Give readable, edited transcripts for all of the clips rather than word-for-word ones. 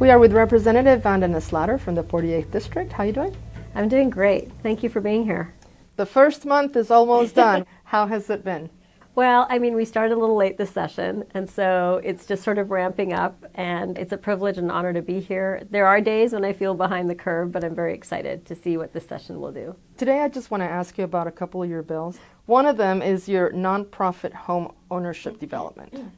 We are with Representative Vandana Slatter from the 48th District. How are you doing? I'm doing great. Thank you for being here. The first month is almost done. How has it been? Well, we started a little late this session, and so it's just sort of ramping up, and it's a privilege and honor to be here. There are days when I feel behind the curve, but I'm very excited to see what this session will do. Today I just want to ask you about a couple of your bills. One of them is your nonprofit home ownership development.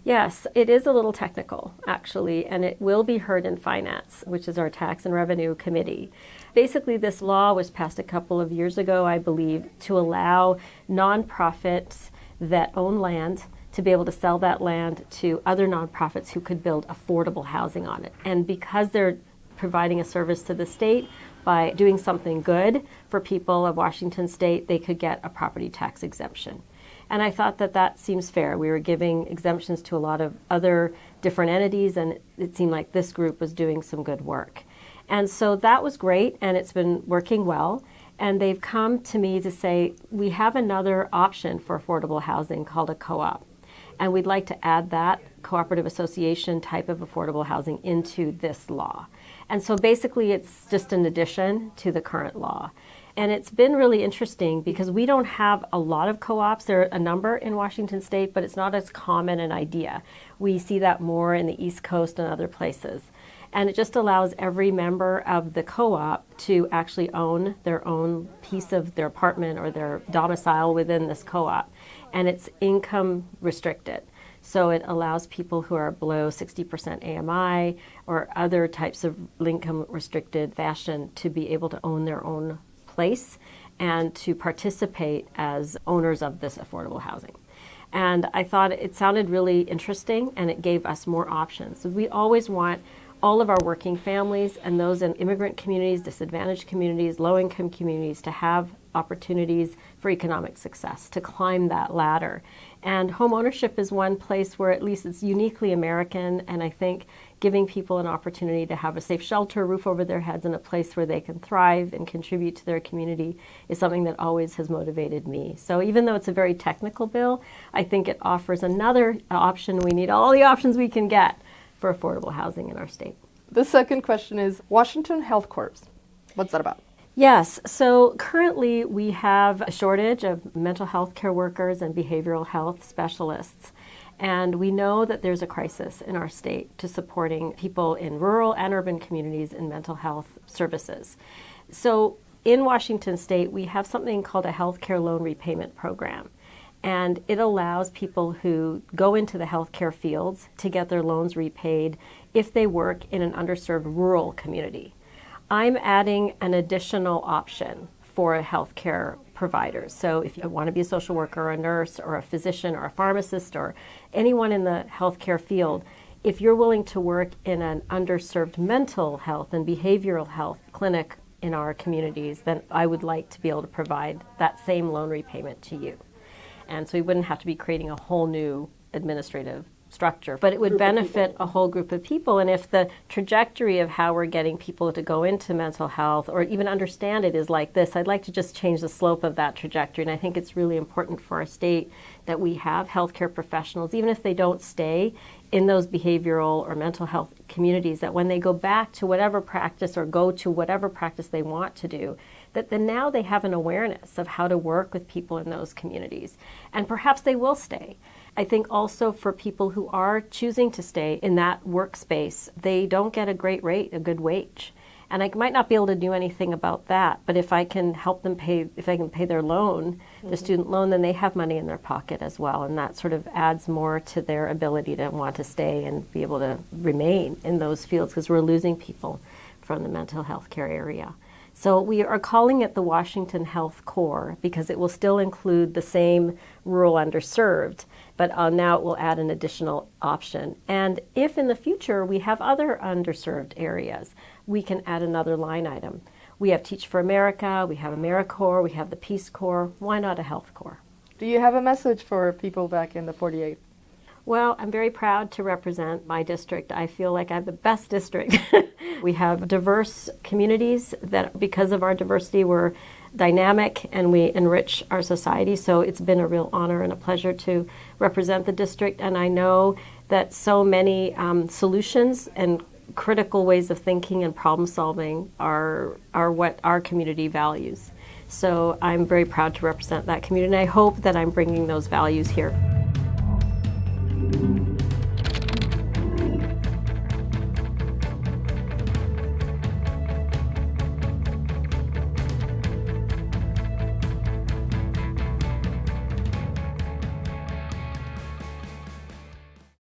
Yes, it is a little technical, actually, and it will be heard in Finance, which is our Tax and Revenue Committee. Basically, this law was passed a couple of years ago, I believe, to allow nonprofits that own land to be able to sell that land to other nonprofits who could build affordable housing on it. And because they're providing a service to the state by doing something good for people of Washington State, they could get a property tax exemption. And I thought that that seems fair. We were giving exemptions to a lot of other different entities, and it seemed like this group was doing some good work. And so that was great, and it's been working well. And they've come to me to say, we have another option for affordable housing called a co-op. And we'd like to add that cooperative association type of affordable housing into this law. And so basically it's just an addition to the current law. And it's been really interesting because we don't have a lot of co-ops. There are a number in Washington State, but it's not as common an idea. We see that more in the East Coast and other places. And it just allows every member of the co-op to actually own their own piece of their apartment or their domicile within this co-op. And it's income restricted. So it allows people who are below 60% AMI or other types of income restricted fashion to be able to own their own place and to participate as owners of this affordable housing. And I thought it sounded really interesting, and it gave us more options. So we always want all of our working families and those in immigrant communities, disadvantaged communities, low-income communities to have opportunities for economic success, to climb that ladder. And home ownership is one place where at least it's uniquely American, and I think giving people an opportunity to have a safe shelter, roof over their heads, and a place where they can thrive and contribute to their community is something that always has motivated me. So even though it's a very technical bill, I think it offers another option. We need all the options we can get for affordable housing in our state. The second question is Washington Health Corps. What's that about? Yes, so currently we have a shortage of mental health care workers and behavioral health specialists. And we know that there's a crisis in our state to supporting people in rural and urban communities in mental health services. So in Washington State, we have something called a healthcare loan repayment program. And it allows people who go into the healthcare fields to get their loans repaid if they work in an underserved rural community. I'm adding an additional option for healthcare providers. So if you want to be a social worker or a nurse or a physician or a pharmacist or anyone in the healthcare field, if you're willing to work in an underserved mental health and behavioral health clinic in our communities, then I would like to be able to provide that same loan repayment to you. And so we wouldn't have to be creating a whole new administrative structure, but it would benefit a whole group of people. And if the trajectory of how we're getting people to go into mental health or even understand it is like this, I'd like to just change the slope of that trajectory. And I think it's really important for our state that we have healthcare professionals, even if they don't stay in those behavioral or mental health communities, that when they go back to whatever practice or go to whatever practice they want to do, that then now they have an awareness of how to work with people in those communities. And perhaps they will stay. I think also for people who are choosing to stay in that workspace, they don't get a great rate, a good wage. And I might not be able to do anything about that, but if I can help them pay, if I can pay their loan, their student loan, then they have money in their pocket as well. And that sort of adds more to their ability to want to stay and be able to remain in those fields, because we're losing people from the mental health care area. So we are calling it the Washington Health Corps because it will still include the same rural underserved, but now it will add an additional option. And if in the future we have other underserved areas, we can add another line item. We have Teach for America, we have AmeriCorps, we have the Peace Corps. Why not a Health Corps? Do you have a message for people back in the 48th? Well, I'm very proud to represent my district. I feel like I have the best district. We have diverse communities that, because of our diversity, we're dynamic and we enrich our society. So it's been a real honor and a pleasure to represent the district. And I know that so many solutions and critical ways of thinking and problem solving are what our community values. So I'm very proud to represent that community, and I hope that I'm bringing those values here.